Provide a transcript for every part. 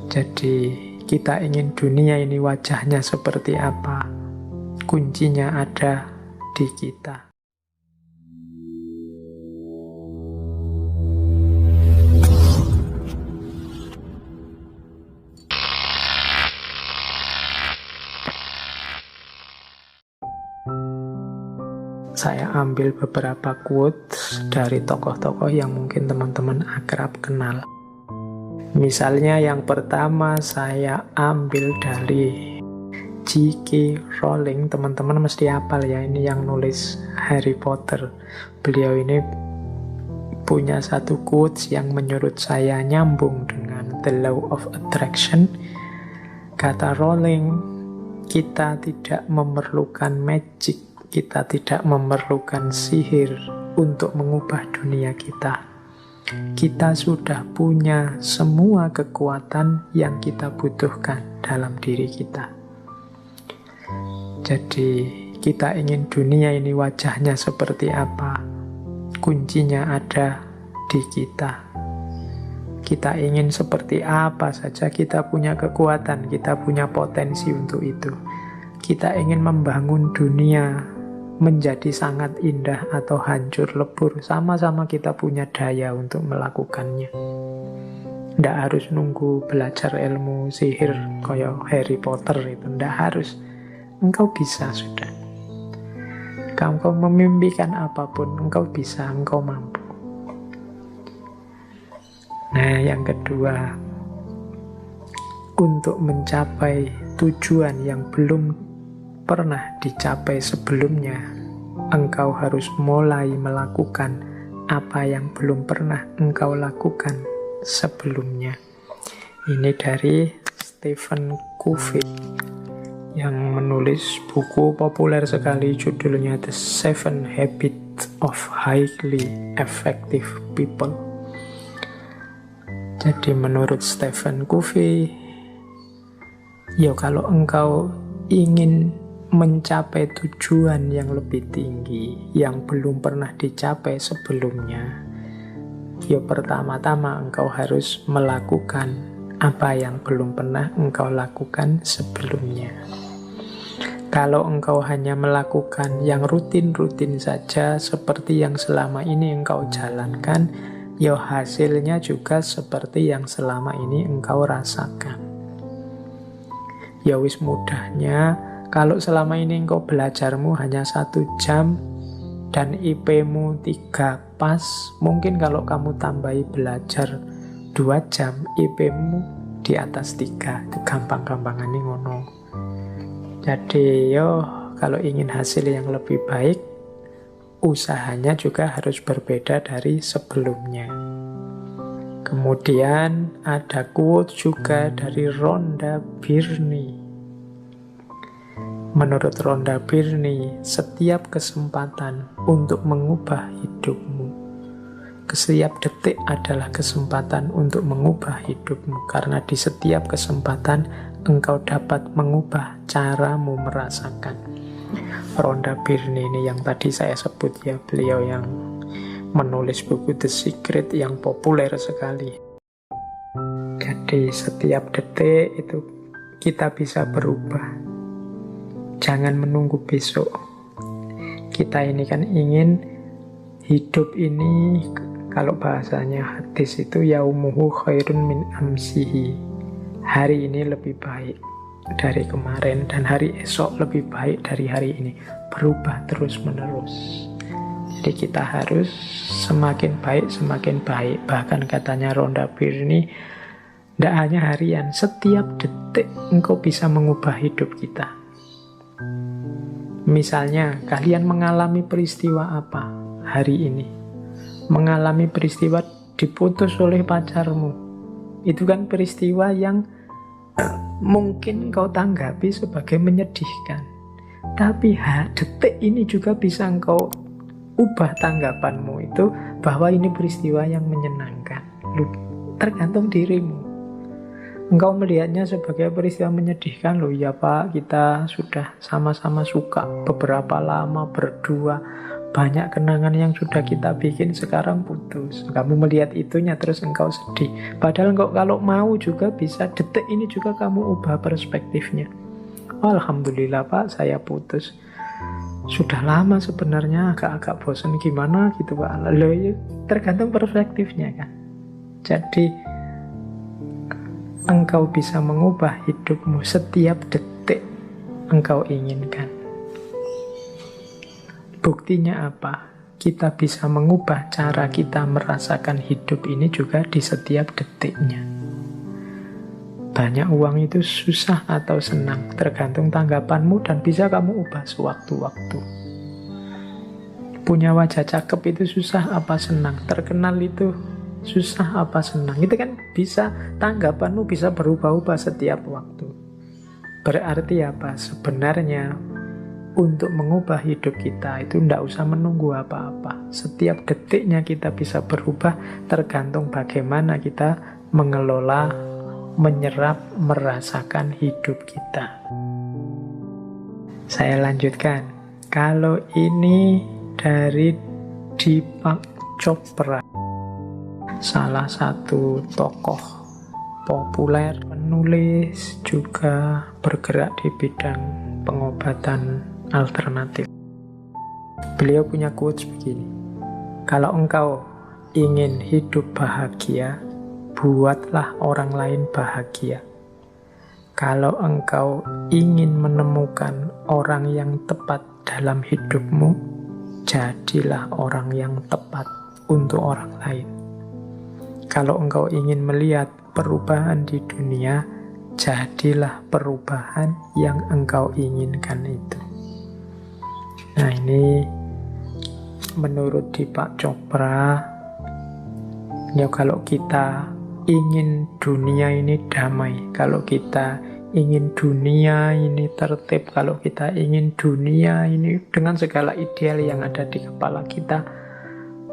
Jadi kita ingin dunia ini wajahnya seperti apa? Kuncinya ada di kita. Saya ambil beberapa quotes dari tokoh-tokoh yang mungkin teman-teman akrab kenal. Misalnya yang pertama saya ambil dari J.K. Rowling. Teman-teman mesti hafal ya, ini yang nulis Harry Potter. Beliau ini punya satu quotes yang menurut saya nyambung dengan The Law of Attraction. Kata Rowling, kita tidak memerlukan magic, kita tidak memerlukan sihir untuk mengubah dunia kita. Kita sudah punya semua kekuatan yang kita butuhkan dalam diri kita. Jadi kita ingin dunia ini wajahnya seperti apa? Kuncinya ada di kita. Kita ingin seperti apa saja, kita punya kekuatan, kita punya potensi untuk itu. Kita ingin membangun dunia menjadi sangat indah atau hancur lebur, sama-sama kita punya daya untuk melakukannya. Tidak harus nunggu belajar ilmu sihir kayak Harry Potter itu, tidak harus. Engkau bisa sudah. Engkau memimpikan apapun, engkau bisa, engkau mampu. Nah, yang kedua, untuk mencapai tujuan yang belum pernah dicapai sebelumnya, engkau harus mulai melakukan apa yang belum pernah engkau lakukan sebelumnya. Ini dari Stephen Covey yang menulis buku populer sekali, judulnya The 7 Habits of Highly Effective People. Jadi menurut Stephen Covey, ya kalau engkau ingin mencapai tujuan yang lebih tinggi yang belum pernah dicapai sebelumnya, ya pertama-tama engkau harus melakukan apa yang belum pernah engkau lakukan sebelumnya. Kalau engkau hanya melakukan yang rutin-rutin saja seperti yang selama ini engkau jalankan, ya hasilnya juga seperti yang selama ini engkau rasakan. Ya wis mudahnya, kalau selama ini engkau belajarmu hanya 1 jam dan IP-mu 3 pas, mungkin kalau kamu tambahi belajar 2 jam, IP-mu di atas 3. Itu gampang-gampangan nih ngono. Jadi kalau ingin hasil yang lebih baik, usahanya juga harus berbeda dari sebelumnya. Kemudian ada quote juga dari Rhonda Byrne. Menurut Rhonda Byrne, setiap kesempatan untuk mengubah hidupmu, setiap detik adalah kesempatan untuk mengubah hidupmu, karena di setiap kesempatan engkau dapat mengubah caramu merasakan. Rhonda Byrne ini yang tadi saya sebut ya, beliau yang menulis buku The Secret yang populer sekali. Jadi setiap detik itu kita bisa berubah. Jangan menunggu besok. Kita ini kan ingin hidup ini, kalau bahasanya hadis itu yaumuhu khairun min amsihi. Hari ini lebih baik dari kemarin dan hari esok lebih baik dari hari ini. Berubah terus menerus. Jadi kita harus semakin baik, semakin baik. Bahkan katanya Rhonda Byrne, tidak hanya harian, setiap detik engkau bisa mengubah hidup kita. Misalnya, kalian mengalami peristiwa apa hari ini? Mengalami peristiwa diputus oleh pacarmu. Itu kan peristiwa yang mungkin kau tanggapi sebagai menyedihkan. Tapi detik ini juga bisa engkau ubah tanggapanmu itu bahwa ini peristiwa yang menyenangkan. Tergantung dirimu. Engkau melihatnya sebagai peristiwa menyedihkan, loh ya Pak, kita sudah sama-sama suka beberapa lama berdua, Banyak kenangan yang sudah kita bikin sekarang putus. Kamu melihat itunya terus engkau sedih. Padahal engkau kalau mau juga bisa detik ini juga kamu ubah perspektifnya. Oh, alhamdulillah Pak, saya putus. Sudah lama sebenarnya, agak-agak bosan gimana gitu Pak. Loh, ya, tergantung perspektifnya kan. Jadi engkau bisa mengubah hidupmu setiap detik engkau inginkan. Buktinya apa? Kita bisa mengubah cara kita merasakan hidup ini juga di setiap detiknya. Banyak uang itu susah atau senang, tergantung tanggapanmu dan bisa kamu ubah sewaktu-waktu. Punya wajah cakep itu susah apa senang, terkenal itu susah apa senang. Itu kan bisa, tanggapanmu bisa berubah-ubah setiap waktu. Berarti apa? Sebenarnya untuk mengubah hidup kita itu tidak usah menunggu apa-apa. Setiap detiknya kita bisa berubah, tergantung bagaimana kita mengelola, menyerap, merasakan hidup kita. Saya lanjutkan. Kalau ini dari Deepak Chopra, salah satu tokoh populer, penulis, juga bergerak di bidang pengobatan alternatif. Beliau punya quotes begini: kalau engkau ingin hidup bahagia, buatlah orang lain bahagia. Kalau engkau ingin menemukan orang yang tepat dalam hidupmu, jadilah orang yang tepat untuk orang lain. Kalau engkau ingin melihat perubahan di dunia, jadilah perubahan yang engkau inginkan itu. Nah, ini menurut Deepak Chopra, ya kalau kita ingin dunia ini damai, kalau kita ingin dunia ini tertib, kalau kita ingin dunia ini dengan segala ideal yang ada di kepala kita,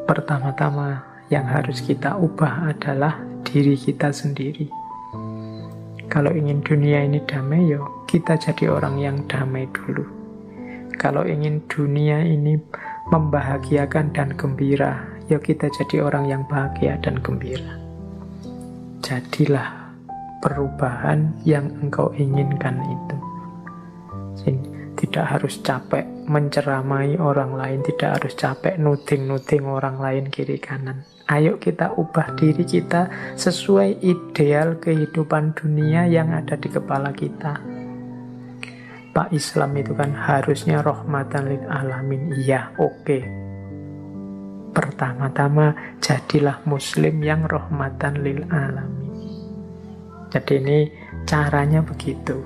pertama-tama yang harus kita ubah adalah diri kita sendiri. Kalau ingin dunia ini damai, yo kita jadi orang yang damai dulu. Kalau ingin dunia ini membahagiakan dan gembira, yo kita jadi orang yang bahagia dan gembira. Jadilah perubahan yang engkau inginkan itu. Tidak harus capek menceramai orang lain, tidak harus capek nuding-nuding orang lain kiri kanan. Ayo kita ubah diri kita sesuai ideal kehidupan dunia yang ada di kepala kita. Pak, Islam itu kan harusnya rahmatan lil alamin. Iya, oke. Pertama-tama jadilah muslim yang rahmatan lil alamin. Jadi ini caranya begitu.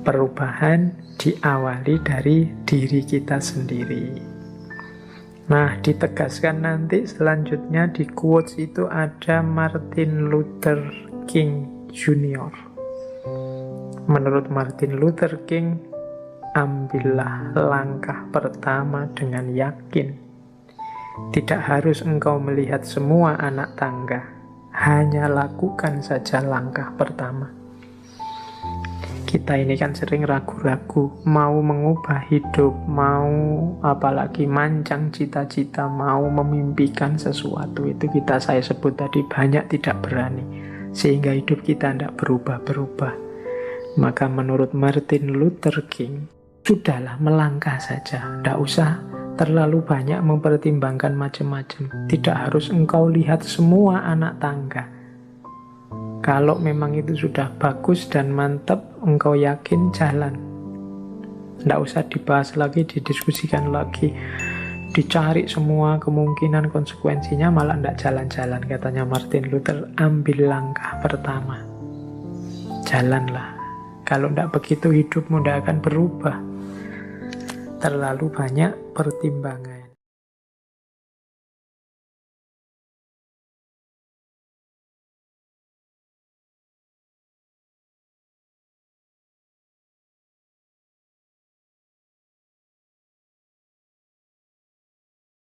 Perubahan diawali dari diri kita sendiri. Nah, ditegaskan nanti selanjutnya di quotes itu ada Martin Luther King Jr. Menurut Martin Luther King, ambillah langkah pertama dengan yakin. Tidak harus engkau melihat semua anak tangga, hanya lakukan saja langkah pertama. Kita ini kan sering ragu-ragu, mau mengubah hidup, mau apalagi mancang cita-cita, mau memimpikan sesuatu. Itu saya sebut tadi banyak tidak berani, sehingga hidup kita tidak berubah-berubah. Maka menurut Martin Luther King, sudahlah melangkah saja, tidak usah terlalu banyak mempertimbangkan macam-macam. Tidak harus engkau lihat semua anak tangga. Kalau memang itu sudah bagus dan mantap, engkau yakin, jalan. Tidak usah dibahas lagi, didiskusikan lagi, dicari semua kemungkinan konsekuensinya, malah tidak jalan-jalan. Katanya Martin Luther, ambil langkah pertama, jalanlah. Kalau tidak begitu hidupmu tidak akan berubah. Terlalu banyak pertimbangan.